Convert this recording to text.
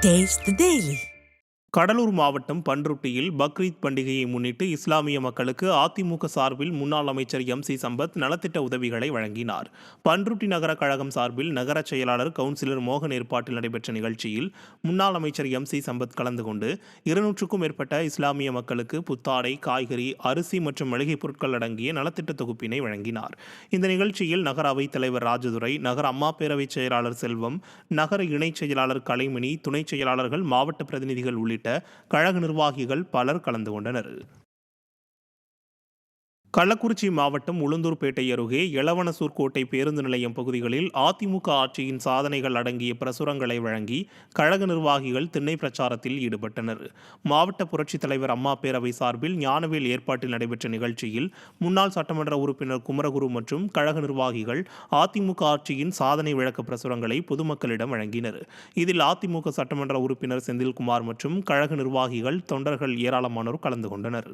Taste the Daily. Cuddalore மாவட்டம் பண்ருட்டியில் பக்ரீத் பண்டிகையை முன்னிட்டு இஸ்லாமிய மக்களுக்கு அதிமுக சார்பில் முன்னாள் அமைச்சர் எம்.சி. சம்பத் நலத்திட்ட உதவிகளை வழங்கினார். பண்ருட்டி நகர கழகம் சார்பில் நகர செயலாளர் கவுன்சிலர் மோகன் ஏற்பாட்டில் நடைபெற்ற நிகழ்ச்சியில் முன்னாள் அமைச்சர் எம்.சி. சம்பத் கலந்து கொண்டு 200க்கும் மேற்பட்ட இஸ்லாமிய மக்களுக்கு புத்தாடை, காய்கறி, அரிசி மற்றும் மளிகை பொருட்கள் அடங்கிய நலத்திட்ட தொகுப்பினை வழங்கினார். இந்த நிகழ்ச்சியில் நகர அவைத் தலைவர் ராஜதுரை, நகர அம்மா பேரவை செயலாளர் செல்வம், நகர இணைச் செயலாளர் கலைமணி, துணைச் செயலாளர்கள், மாவட்ட பிரதிநிதிகள் உள்ளிட்ட கழக நிர்வாகிகள் பலர் கலந்து கொண்டனர். கள்ளக்குறிச்சி மாவட்டம் உளுந்தூர்பேட்டை அருகே எளவனசூர் கோட்டை பேருந்து நிலையம் பகுதிகளில் அதிமுக ஆட்சியின் சாதனைகள் அடங்கிய பிரசுரங்களை வழங்கி கழக நிர்வாகிகள் திண்ணை பிரச்சாரத்தில் ஈடுபட்டனர். மாவட்ட புரட்சித் தலைவர் அம்மா பேரவை சார்பில் ஞானவேல் ஏற்பாட்டில் நடைபெற்ற நிகழ்ச்சியில் முன்னாள் சட்டமன்ற உறுப்பினர் குமரகுரு மற்றும் கழக நிர்வாகிகள் அதிமுக ஆட்சியின் சாதனை விளக்க பிரசுரங்களை பொதுமக்களிடம் வழங்கினர். இதில் அதிமுக சட்டமன்ற உறுப்பினர் செந்தில்குமார் மற்றும் கழக நிர்வாகிகள், தொண்டர்கள் ஏராளமானோர் கலந்து கொண்டனர்.